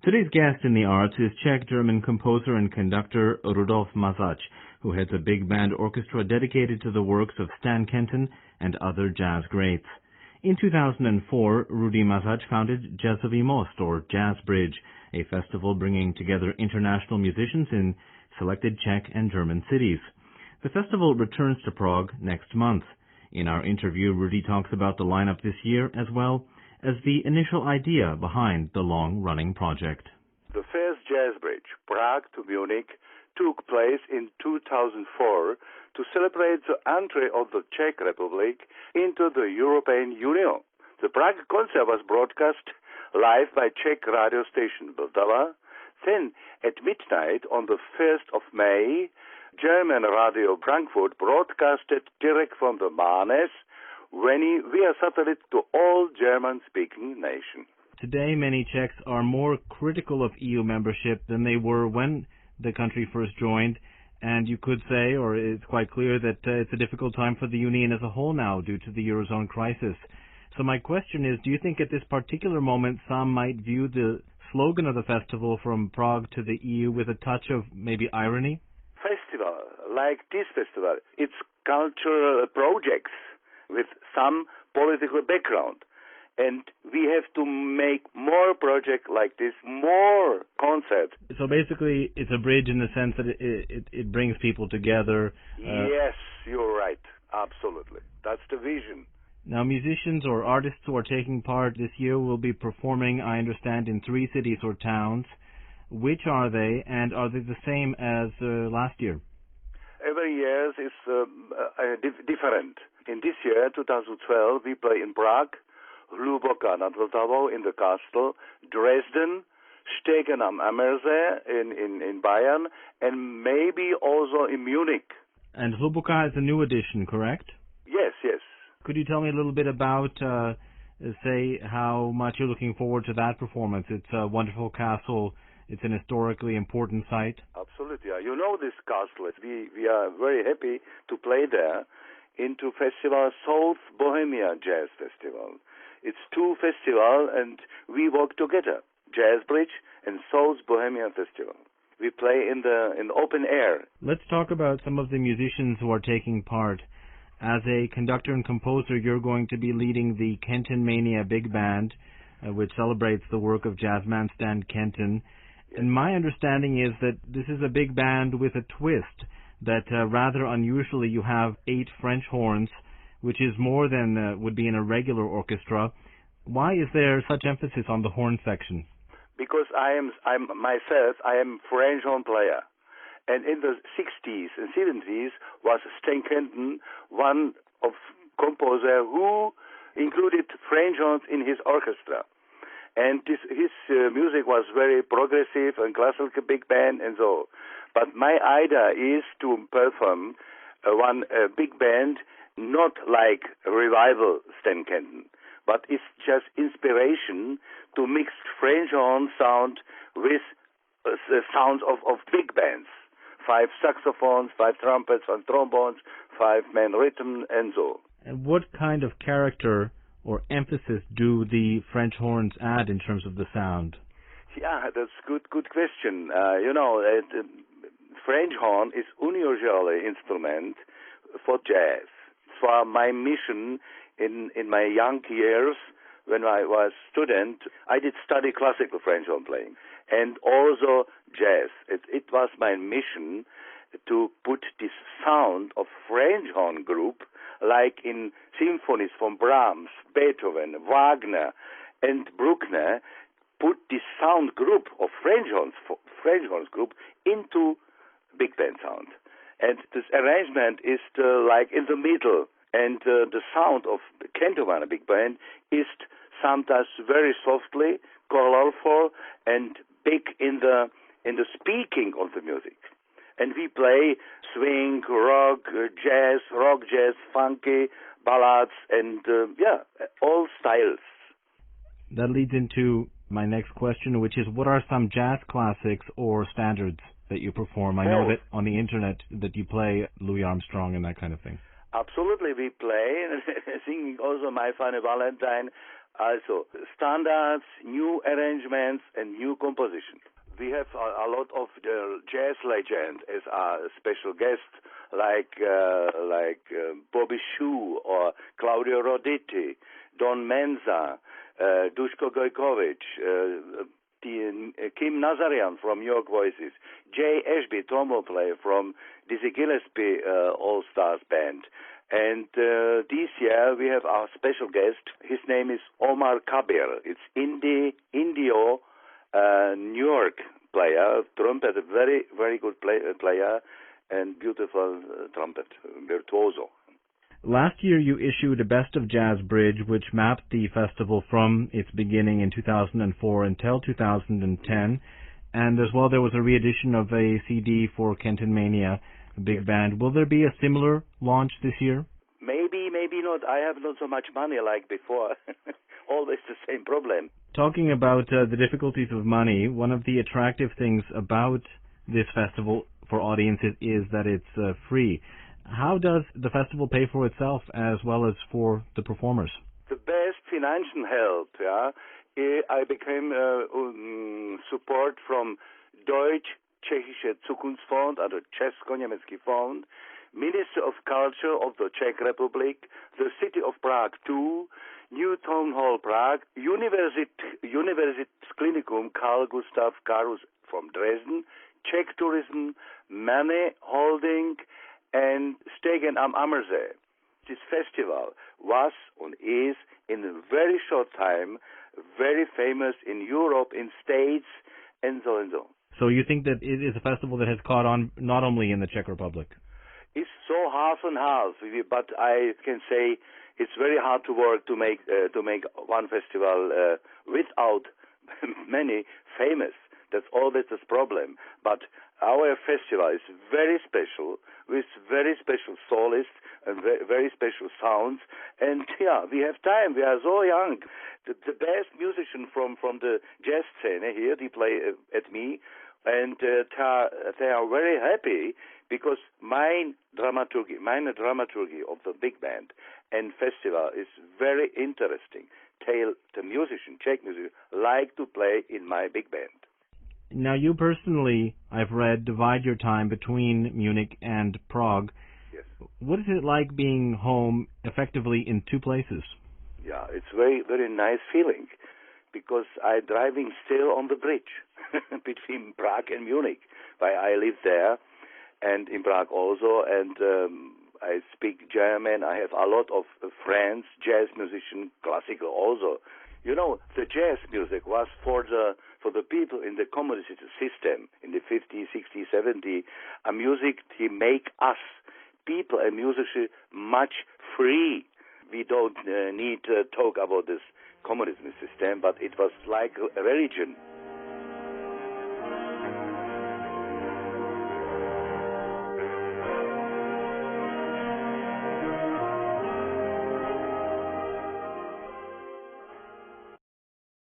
Today's guest in the arts is Czech-German composer and conductor Rudolf Mazach, who heads a big band orchestra dedicated to the works of Stan Kenton and other jazz greats. In 2004, Rudi Mazach founded Jazzowy Most, or Jazz Bridge, a festival bringing together international musicians in selected Czech and German cities. The festival returns to Prague next month. In our interview, Rudi talks about the lineup this year as well as the initial idea behind the long-running project. The first Jazz Bridge, Prague to Munich, took place in 2004 to celebrate the entry of the Czech Republic into the European Union. The Prague concert was broadcast live by Czech radio station Vltava. Then, at midnight on the 1st of May, German radio Frankfurt broadcasted direct from the Manes via satellite to all German-speaking nations. Today, many Czechs are more critical of EU membership than they were when the country first joined, and you could say, or it's quite clear, that it's a difficult time for the Union as a whole now due to the Eurozone crisis. So my question is, do you think at this particular moment some might view the slogan of the festival, From Prague to the EU, with a touch of maybe irony? Festival, like this festival, it's cultural projects with some political background. And we have to make more projects like this, more concerts. So basically, it's a bridge in the sense that it brings people together. Yes, you're right. Absolutely. That's the vision. Now, musicians or artists who are taking part this year will be performing, I understand, in 3 cities or towns. Which are they, and are they the same as last year? Every year is different. In this year, 2012, we play in Prague, Hluboká nad Vltavou in the castle, Dresden, Stegen am Ammersee in Bayern, and maybe also in Munich. And Hluboká is a new addition, correct? Yes, yes. Could you tell me a little bit about, say, how much you're looking forward to that performance? It's a wonderful castle. It's an historically important site. Absolutely. You know this castle. We are very happy to play there into festival South Bohemia Jazz Festival. It's 2 festivals and we work together. Jazz Bridge and South Bohemia Festival. We play in the open air. Let's talk about some of the musicians who are taking part. As a conductor and composer, you're going to be leading the Kenton Mania Big Band, which celebrates the work of jazzman Stan Kenton. And my understanding is that this is a big band with a twist, that rather unusually you have 8 French horns, which is more than would be in a regular orchestra. Why is there such emphasis on the horn section? Because I'm myself French horn player. And in the 60s and 70s was Stan Kenton, one of composer who included French horns in his orchestra. And his music was very progressive and classical big band and so. But my idea is to perform one big band, not like revival Stan Kenton, but it's just inspiration to mix French horn sound with the sounds of big bands. 5 saxophones, 5 trumpets, 5 trombones, 5-man rhythm, and so. And what kind of character or emphasis do the French horns add in terms of the sound? Yeah, that's good question. French horn is unusual instrument for jazz. For my mission in my young years, when I was student, I did study classical French horn playing and also jazz. It was my mission to put this sound of French horn group, like in symphonies from Brahms, Beethoven, Wagner, and Bruckner, put this sound group of French horns group into big band sound. And this arrangement is like in the middle, and the sound of the Kenton Mania big band is sometimes very softly, colorful, and big in the speaking of the music. And we play swing, rock, jazz, funky, ballads, and all styles. That leads into my next question, which is, what are some jazz classics or standards that you perform? I know that on the internet that you play Louis Armstrong and that kind of thing. Absolutely, we play, singing also My Funny Valentine, Also, standards, new arrangements, and new composition. We have a lot of the jazz legends as our special guests, like Bobby Shue or Claudio Roditi, Don Menza, Duško Gojkovic, Kim Nazarian from New York Voices, Jay Ashby, trombone player from Dizzy Gillespie All-Stars Band. And this year we have our special guest. His name is Omar Kabir. It's Indio New York player, trumpet, a very, very good player and beautiful trumpet, virtuoso. Last year you issued a Best of Jazz Bridge which mapped the festival from its beginning in 2004 until 2010, and as well there was a re-edition of a CD for Kenton Mania, a big band. Will there be a similar launch this year? Maybe, maybe not. I have not so much money like before. Always the same problem. Talking about the difficulties of money, one of the attractive things about this festival for audiences is that it's free. How does the festival pay for itself as well as for the performers? The best financial help, I became support from Deutsch-Tschechische Zukunftsfonds, also Česko-Německý fond, Minister of Culture of the Czech Republic, the City of Prague too, New Town Hall Prague, Universitätsklinikum Carl Gustav Karus from Dresden, Czech Tourism, Mane Holding, and Stegen am Ammersee. This festival was and is, in a very short time, very famous in Europe, in States, and so and so. So you think that it is a festival that has caught on not only in the Czech Republic? It's so half and half, but I can say it's very hard to work to make one festival without many famous. That's always the problem. But our festival is very special, with very special soloists and very special sounds. And we have time. We are so young. The best musician from the jazz scene here, they play at me, and they are very happy because my dramaturgy of the big band and festival is very interesting. The musician, Czech musician, like to play in my big band. Now, you personally, I've read, divide your time between Munich and Prague. Yes. What is it like being home effectively in two places? Yeah, it's very, very nice feeling because I'm driving still on the bridge between Prague and Munich. I live there and in Prague also, and I speak German. I have a lot of friends, jazz musicians, classical also. You know, the jazz music was for the people in the communist system in the 50s, 60s, 70s. A music to make us, people and musicians, much free. We don't need to talk about this communism system, but it was like a religion.